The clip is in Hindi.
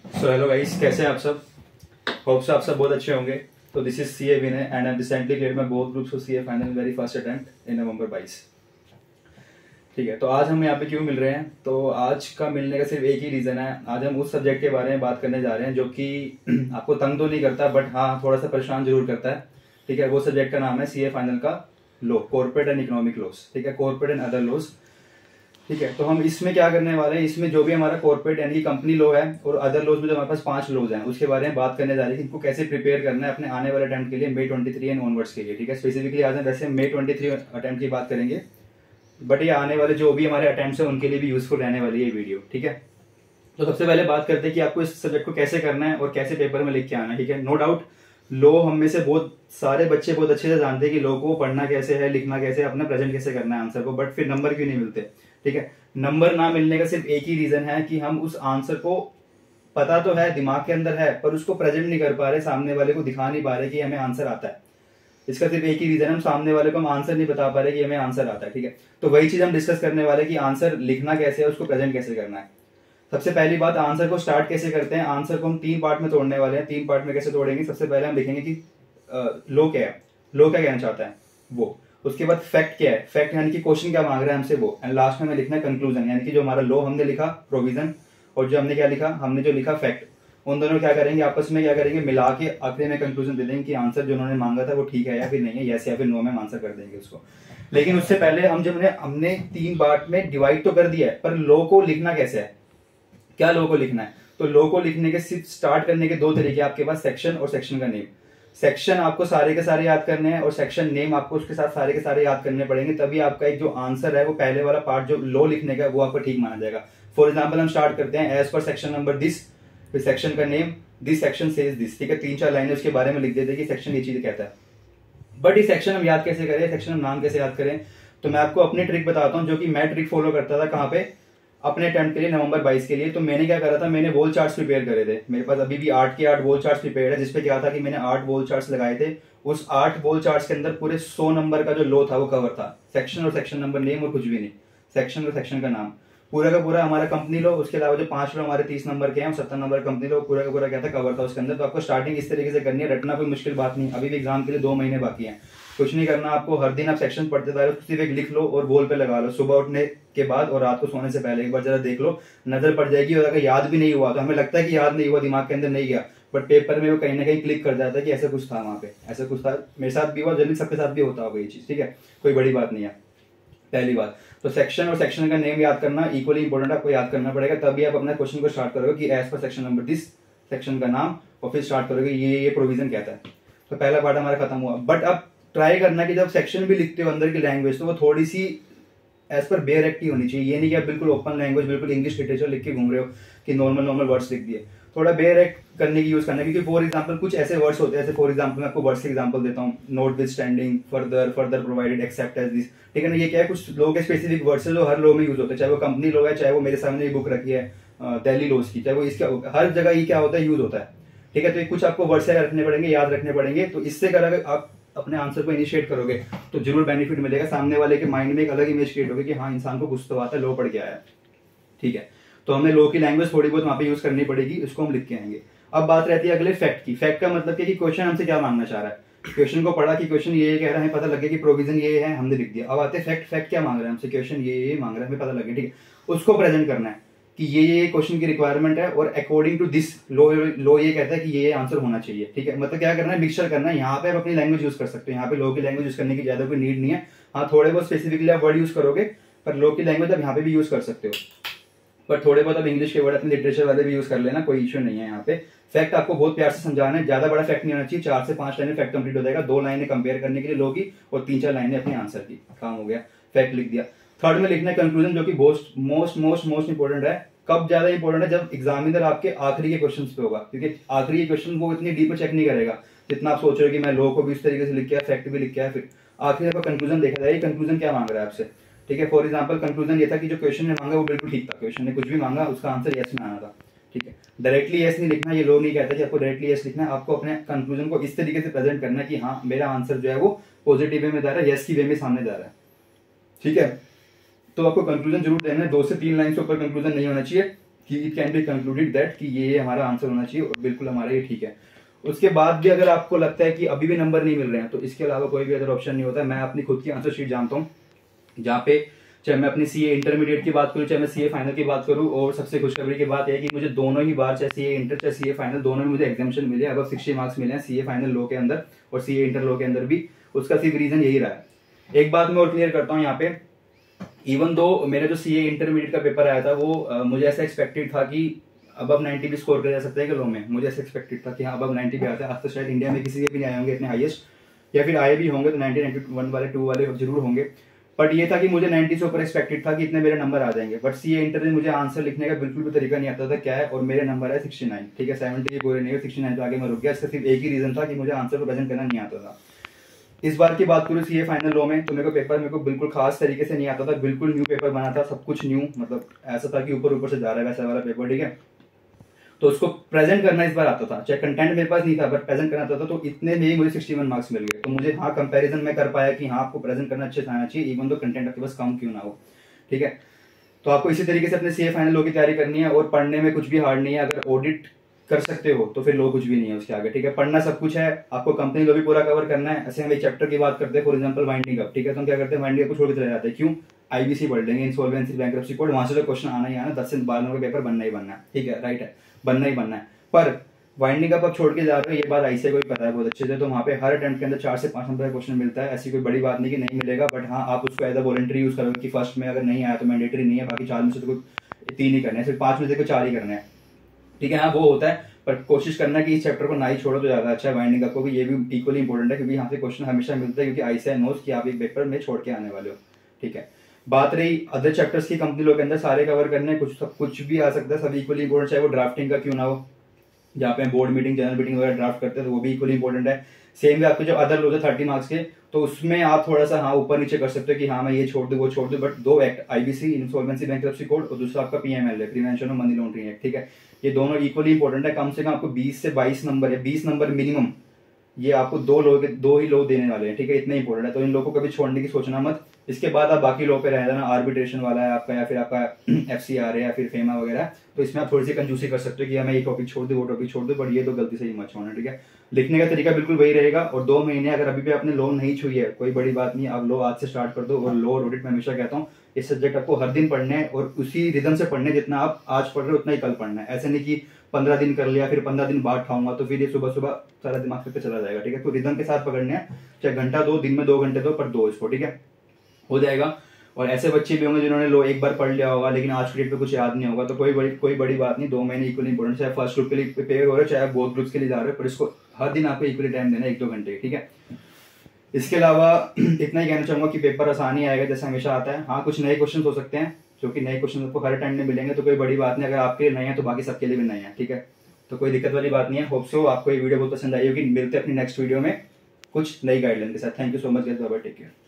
सो हेलो गाइस, कैसे हैं आप सब। होप सो आप सब बहुत अच्छे होंगे। तो this is CA Vinay and I recently cleared my both groups for CA final very first attempt in November 22। ठीक है, तो आज हम यहाँ पे क्यों मिल रहे हैं। तो आज का मिलने का सिर्फ एक ही रीजन है। आज हम उस सब्जेक्ट के बारे में बात करने जा रहे हैं जो कि आपको तंग तो नहीं करता, बट हाँ थोड़ा सा परेशान जरूर करता है। ठीक है, वो सब्जेक्ट का नाम है सीए फाइनल का law, corporate and economic loss. ठीक है, कॉर्पोरेट एंड अदर लॉस। ठीक है, तो हम इसमें क्या करने वाले हैं, इसमें जो भी हमारा कॉर्पोरेट यानी कि कंपनी लॉ है और अदर लॉज में जो हमारे पास 5 लॉज हैं उसके बारे में बात करने जा रहे हैं। इनको कैसे प्रिपेयर करना है अपने आने वाले अटेम्प्ट के लिए, May 23 एंड ऑनवर्ड्स के लिए। ठीक है, स्पेसिफिकली आज हम वैसे May 23 अटेम्प्ट की बात करेंगे, बट ये आने वाले जो भी हमारे अटेम्प्ट है उनके लिए भी यूजफुल रहने वाली है ये वीडियो। ठीक है, तो सबसे पहले बात करते हैं कि आपको इस सब्जेक्ट को कैसे करना है और कैसे पेपर में लिख के आना है। ठीक है, नो डाउट लॉ हम में से बहुत सारे बच्चे बहुत अच्छे से जानते हैं कि लॉ को पढ़ना कैसे है, लिखना कैसे है, अपना प्रेजेंट कैसे करना है आंसर को, बट फिर नंबर क्यों नहीं मिलते। ठीक है, नंबर ना मिलने का सिर्फ एक ही रीजन है कि हम उस आंसर को पता तो है, दिमाग के अंदर है, पर उसको प्रेजेंट नहीं कर पा रहे, सामने वाले को दिखा नहीं पा रहे कि हमें आंसर आता है। इसका सिर्फ एक ही रीजन है, हम सामने वाले को हम आंसर नहीं बता पा रहे कि हमें आंसर आता है। ठीक है, तो वही चीज हम डिस्कस करने वाले कि आंसर लिखना कैसे है, उसको प्रेजेंट कैसे करना है। सबसे पहली बात, आंसर को स्टार्ट कैसे करते हैं। आंसर को हम 3 पार्ट में तोड़ने वाले हैं। 3 पार्ट में कैसे तोड़ेंगे, सबसे पहले हम लिखेंगे कि लो क्या है, लो क्या कहना चाहता है वो। उसके बाद फैक्ट क्या है, फैक्ट यानी कि क्वेश्चन क्या मांग रहा है हमसे वो। एंड लास्ट में हमें लिखना है कंक्लूजन, यानी कि जो हमारा लो हमने लिखा प्रोविजन और जो हमने क्या लिखा, हमने जो लिखा फैक्ट, उन दोनों क्या करेंगे आपस में क्या करेंगे, मिला के आखिरी में कंक्लूजन दे देंगे कि आंसर जो उन्होंने मांगा था वो ठीक है या फिर नहीं है, यस या फिर नो में आंसर कर देंगे उसको। लेकिन उससे पहले हम जब हमने 3 पार्ट में डिवाइड तो कर दिया है, पर लो को लिखना कैसे है, क्या लो को लिखना है। तो लो को लिखने के सिर्फ स्टार्ट करने के 2 तरीके आपके पास, सेक्शन और सेक्शन का नेम। सेक्शन आपको सारे के सारे याद करने हैं और सेक्शन नेम आपको उसके साथ सारे के सारे याद करने पड़ेंगे, तभी आपका एक जो आंसर है वो पहले वाला पार्ट जो लो लिखने का वो आपको ठीक माना जाएगा। फॉर एग्जाम्पल हम स्टार्ट करते हैं एज पर सेक्शन नंबर दिस, फिर सेक्शन का name, this section says this. ठीक है, 3-4 लाइनें उसके बारे में लिख देते हैं कि सेक्शन ये चीज कहता है। बट ये सेक्शन हम याद कैसे करें, सेक्शन हम नाम कैसे याद करें। तो मैं आपको अपनी ट्रिक बताता हूँ जो कि मैं ट्रिक फॉलो करता था कहाँ पे, अपने अटेम्प्ट के लिए नवंबर 22 के लिए। तो मैंने क्या करा था, मैंने वॉल चार्ट्स प्रिपेयर करे थे। मेरे पास अभी भी 8 के 8 वॉल चार्ट्स प्रिपेयर है, जिसपे क्या था कि मैंने 8 वॉल चार्ट्स लगाए थे। उस 8 वॉल चार्ट्स के अंदर पूरे 100 नंबर का जो लो था वो कवर था, सेक्शन और सेक्शन नंबर नेम और कुछ भी नहीं, सेक्शन और सेक्शन का नाम पूरा का पूरा हमारा कंपनी लो। उसके अलावा जो 5 लो हमारे 30 नंबर के हैं, 70 नंबर कंपनी लो, पूरा का पूरा क्या था कवर था उसके अंदर। तो आपको स्टार्टिंग इस तरीके से करनी है, रटना कोई मुश्किल बात नहीं। अभी भी एग्जाम के लिए 2 महीने बाकी हैं, कुछ नहीं करना आपको। हर दिन आप सेक्शन पढ़ते जा रहे हो, सिर्फ एक लिख लो और वॉल पे लगा लो। सुबह उठने के बाद और रात को सोने से पहले एक बार जरा देख लो, नजर पड़ जाएगी। और अगर याद भी नहीं हुआ तो हमें लगता है कि याद नहीं हुआ, दिमाग के अंदर नहीं गया, बट पेपर में वो कहीं ना कहीं क्लिक कर जाता है कि ऐसा कुछ था वहां पे, ऐसा कुछ था। मेरे साथ भी हुआ, जनरली सबके साथ भी होता होगा ये चीज। ठीक है, कोई बड़ी बात नहीं है। पहली बात तो सेक्शन और सेक्शन का नेम याद करना इक्वली इंपॉर्टेंट, आपको याद करना पड़ेगा, तभी आप अपना क्वेश्चन को स्टार्ट करोगे कि एज पर सेक्शन नंबर दिस, सेक्शन का नाम, और फिर स्टार्ट करोगे ये प्रोविजन कहता है। तो पहला पार्ट हमारा खत्म हुआ। बट अब ट्राई करना कि जब सेक्शन भी लिखते हो अंदर की लैंग्वेज, तो वो थोड़ी सी एज पर बेयर एक्ट ही होनी चाहिए। ये नहीं कि आप बिल्कुल ओपन लैंग्वेज, बिल्कुल इंग्लिश लिटरेचर लिख के घूम रहे हो कि नॉर्मल वर्ड्स लिख दिए। थोड़ा बेयर एक्ट करने की यूज करना है, क्योंकि फॉर एग्जाम्पल कुछ ऐसे वर्ड्स होते हैं, जैसे फॉर एग्जाम्पल मैं आपको वर्ड्स के एग्जाम्पल देता हूँ, notwithstanding, further, further provided, except as this. ठीक है ना, ये क्या है, कुछ लोगों के स्पेसिफिक वर्ड्स है जो हर लॉ में यूज होते हैं, चाहे वो कंपनी लॉ है, चाहे वो मेरे सामने बुक रखी है दिल्ली लॉज की, चाहे वो इसका हर जगह ये क्या होता है, यूज होता है। ठीक है, तो कुछ आपको वर्ड्स रखने पड़ेंगे, याद रखने पड़ेंगे। तो इससे अगर आप अपने आंसर को इनिशिएट करोगे तो जरूर बेनिफिट मिलेगा, सामने वाले के माइंड में एक अलग इमेज क्रिएट होगी कि हाँ इंसान को कुछ तो आता है, लो पढ़ के आया है। ठीक है, तो हमें लो की लैंग्वेज थोड़ी बहुत वहां पे यूज करनी पड़ेगी, उसको हम लिख के आएंगे। अब बात रहती है अगले फैक्ट की। फैक्ट का मतलब कि क्वेश्चन हमसे क्या मांगना चाह रहा है। क्वेश्चन को पढ़ा कि क्वेश्चन ये कह रहा है, पता लगे कि प्रोविजन ये है, हमने लिख दिया। अब आते फैक्ट, फैक्ट क्या मांग रहा है हमसे, क्वेश्चन ये मांग रहा है, हमें पता लगे। ठीक है, उसको प्रेजेंट करना है कि ये क्वेश्चन की रिक्वायरमेंट है और अकॉर्डिंग टू दिस लो ये कहता है कि ये आंसर होना चाहिए। ठीक है, मतलब क्या करना है, मिक्सचर करना है। यहाँ पे आप अपनी लैंग्वेज यूज कर सकते हो, यहाँ पे लो की लैंग्वेज यूज करने की ज्यादा कोई नीड नहीं है। हाँ थोड़े बहुत स्पेसिफिकली आप वर्ड यूज करोगे, पर लो की लैंग्वेज आप यहाँ पे भी यूज कर सकते हो, पर थोड़े बहुत अब इंग्लिश के वर्ड अपने लिटरेचर वाले भी यूज कर लेना, कोई इश्यू नहीं है। यहाँ पे फैक्ट आपको बहुत प्यार से समझाना है, ज्यादा बड़ा फैक्ट नहीं होना चाहिए, 4 से 5 लाइनें फैक्ट कंप्लीट हो जाएगा। 2 लाइनें कंपेयर करने के लिए लो की और 3-4 लाइनें अपने आंसर की, काम हो गया, फैक्ट लिख दिया। थर्ड में लिखना है कंक्लूजन, जो कि मोस्ट इंपॉर्टेंट है। कब ज्यादा इंपॉर्टेंट है, जब एग्जामिनर आपके आखिरी के क्वेश्चन पे होगा, क्योंकि आखिरी के क्वेश्चन वो इतनी डीपर चेक नहीं करेगा जितना आप सोच रहे हो कि मैं लो को भी इस तरीके से लिख के फैक्ट भी लिख के, फिर आखिरी आपका कंक्लूजन देखा जाए, कंक्लूजन क्या मांग रहा है आपसे। ठीक है, फॉर एग्जाम्पल कंक्लूजन ये था कि जो क्वेश्चन ने मांगा वो बिल्कुल ठीक था, क्वेश्चन ने कुछ भी मांगा उसका आंसर यस में आना था। ठीक है, डायरेक्टली यस नहीं लिखना, ये लोग नहीं कहता कि आपको डायरेक्टली यस लिखना है, आपको अपने कंक्लूजन को इस तरीके से प्रेजेंट करना है कि हाँ मेरा आंसर जो है वो पॉजिटिव वे में जा रहा है, यस की वे में सामने जा रहा है। ठीक है, तो आपको कंक्लूजन जरूर देना है, 2 से 3 लाइन से ऊपर कंक्लूजन नहीं होना चाहिए। कि it can be concluded that कि ये हमारा आंसर होना चाहिए और बिल्कुल हमारा ये ठीक है। उसके बाद भी अगर आपको लगता है कि अभी भी नंबर नहीं मिल रहे हैं तो इसके अलावा कोई भी अदर ऑप्शन नहीं होता। मैं अपनी खुद की आंसर शीट जानता हूँ, जहाँ पे चाहे मैं अपनी सीए इंटरमीडिएट की बात करूँ, चाहे मैं सीए फाइनल की बात करूँ, और सबसे खुशखबरी की बात है कि मुझे दोनों ही बार, चाहे सीए इंटर चाहे सीए फाइनल, दोनों में मुझे एग्जामिशन मिले, अब 60 मार्क्स मिले हैं सीए फाइनल लो के अंदर और सीए इंटर लो के अंदर भी। उसका सिर्फ रीजन यही रहा है। एक बात मैं और क्लियर करता हूँ यहाँ पे, इवन दो मेरा जो सीए इंटरमीडिएट का पेपर आया था वो मुझे ऐसा एक्सपेक्टेड था कि अब 90 भी स्कोर किया जा सकता है कि लो में, मुझे ऐसा एक्सपेक्टेड था कि हाँ अब 90 भी आता है। आज तो शायद इंडिया में किसी के भी नहीं आए होंगे इतने हाईएस्ट, या फिर आए भी होंगे तो 90 91 वाले 2 वाले जरूर होंगे। बट ये था कि मुझे 90 से ऊपर एक्सपेक्टेड था कि इतने मेरे नंबर आ जाएंगे। बट सीए इंटर में मुझे आंसर लिखने का बिल्कुल भी तरीका नहीं आता था क्या है, और मेरे नंबर है 69। ठीक है, 70 पूरे नहीं, 69 पे आगे मैं रुक गया। इसका सिर्फ एक ही रीजन था कि मुझे आंसर को प्रेजेंट करना नहीं आता था। इस बार की बात करूँ सीए फाइनल लो में, तो मेरे को पेपर बिल्कुल खास तरीके से नहीं आता था, बिल्कुल न्यू पेपर बना था, सब कुछ न्यू, मतलब ऐसा था कि ऊपर ऊपर से जा रहा है वैसा वाला पेपर। ठीक है, तो उसको प्रेजेंट करना इस बार आता था, चाहे कंटेंट मेरे पास नहीं था बट प्रेजेंट करना आता था। तो इतने में ही मुझे 61 मार्क्स मिल गए। तो मुझे हाँ कंपैरिजन में कर पाया कि हाँ आपको प्रेजेंट करना अच्छे से आना चाहिए, इवन तो कंटेंट आपके पास कम क्यों ना हो। ठीक है, तो आपको इसी तरीके से अपने सीए फाइनल लो की तैयारी करनी है, और पढ़ने में कुछ भी हार्ड नहीं है। अगर ऑडिट कर सकते हो तो फिर लो कुछ भी नहीं है उसके आगे। ठीक है, पढ़ना सब कुछ है, आपको कंपनी लो भी पूरा कवर करना है। ऐसे हम एक चैप्टर की बात करते हैं, फॉर एग्जांपल वाइंडिंग अप। ठीक है, तो हम क्या करते हैं, वाइंडिंग अप को छोड़ के चले जाते हैं। क्यों? आईबीसी पढ़ लेंगे, इंसॉल्वेंसी बैंक्रप्सी कोड, वहां से तो क्वेश्चन आना ही आना, 10 से 12 नंबर का पेपर बनना ही बनना है। ठीक है, राइट है, बनना ही बनना है। पर वाइंडिंग अप आप छोड़ के जा रहे हो, ये बात आईसीए को भी पता है बहुत अच्छे से। तो वहाँ पे हर अटेम्प्ट के अंदर 4 से 5 नंबर का क्वेश्चन मिलता है। ऐसी कोई बड़ी बात नहीं कि नहीं मिलेगा, बट हाँ आप उसको एज अ वॉलंटरी यूज करोगे कि फर्स्ट में अगर नहीं आया तो मैंडेटरी नहीं है, बाकी 4 में से तो कोई 3 ही करने हैं, सिर्फ 5 में से कोई 4 ही करने हैं। ठीक है, हाँ वो होता है, पर कोशिश करना कि इस चैप्टर को ना ही छोड़ो तो ज्यादा अच्छा है। वाइंडिंग अप को भी, ये भी इक्वली इंपॉर्टेंट है, क्योंकि यहाँ से क्वेश्चन हमेशा मिलता है, क्योंकि आईसीए नोस कि आप एक पेपर में छोड़ के आने वाले हो। ठीक है, बात रही अदर चैप्टर्स की, कंपनी लो के अंदर सारे कवर करने हैं, कुछ भी आ सकता है, सभी इक्वली इंपॉर्टेंट, चाहे वो ड्राफ्टिंग का क्यों ना हो, जहाँ पे बोर्ड मीटिंग जनरल मीटिंग वगैरह ड्राफ्ट करते हैं तो वो भी इक्वली इंपॉर्टेंट है। सेम भी आपके जो अदर लोग 30 मार्क्स के, तो उसमें आप थोड़ा सा हाँ ऊपर नीचे कर सकते हो कि हाँ मैं ये छोड़ दूँ वो छोड़ दूँ, but 2 act, IBC insolvency bankruptcy code, और दूसरा आपका PMLA, prevention of money laundering act. ठीक है, ये दोनों इक्वली इंपॉर्टेंट है। कम से कम आपको 20 से 22 नंबर या 20 नंबर मिनिमम, ये आपको 2 ही लोग देने वाले हैं। ठीक है, इतना इंपॉर्टेंट है, तो इन लोगों को कभी छोड़ने की सोचना मत। इसके बाद आप बाकी लो पे रह जाना, आर्बिट्रेशन वाला है आपका, या फिर आपका एफसीआर है, या फिर फेमा वगैरह, तो इसमें आप थोड़ी सी कंजूसी कर सकते हो कि मैं ये टॉपिक छोड़ दूं वो टॉपिक छोड़ दूं, बट ये तो गलती से ही मत छोड़ना। ठीक है, लिखने का तरीका बिल्कुल वही रहेगा। और 2 महीने अगर अभी भी आपने लो नहीं छुई है, कोई बड़ी बात नहीं, आप लो आज से स्टार्ट कर दो। और लो और ऑडिट में हमेशा कहता हूँ, इस सब्जेक्ट आपको हर दिन पढ़ने है, और उसी रिदम से पढ़ने, जितना आप आज पढ़ रहे हो उतना ही कल पढ़ना है। ऐसे नहीं कि 15 दिन कर लिया फिर 15 दिन बाद खाऊंगा, तो फिर ये सुबह सुबह सारा दिमाग पे चला जाएगा। ठीक है, तो रिदम के साथ पकड़ने हैं, चाहे घंटा दो, दिन में 2 घंटे दो, पर दो इसको। ठीक है, हो जाएगा। और ऐसे बच्चे भी होंगे जिन्होंने लो एक बार पढ़ लिया होगा लेकिन आज के डेट पे कुछ याद नहीं होगा, तो कोई बड़ी बात नहीं। 2 महीने इक्वली इंपॉर्टेंट, चाहे फर्स्ट ग्रुप के लिए प्रिपेयर हो रहे हो, चाहे बोथ ग्रुप्स के लिए जा रहे हो, पर इसको हर दिन आपको इक्वली टाइम देना है, 1-2 घंटे। ठीक है, इसके अलावा इतना ही कहना चाहूंगा कि पेपर आसानी आएगा जैसे हमेशा आता है। हाँ कुछ नए क्वेश्चन हो सकते हैं, जो कि नए क्वेश्चन आपको हर टाइम में मिलेंगे, तो कोई बड़ी बात नहीं। अगर आपके लिए नए हैं तो बाकी सबके लिए भी नए हैं। ठीक है, तो कोई दिक्कत वाली बात नहीं है। होप सो आपको ये वीडियो बहुत पसंद आई होगी। मिलते हैं अपनी नेक्स्ट वीडियो में कुछ नई गाइडलाइन के साथ। Thank you so much guys, bye bye, take care.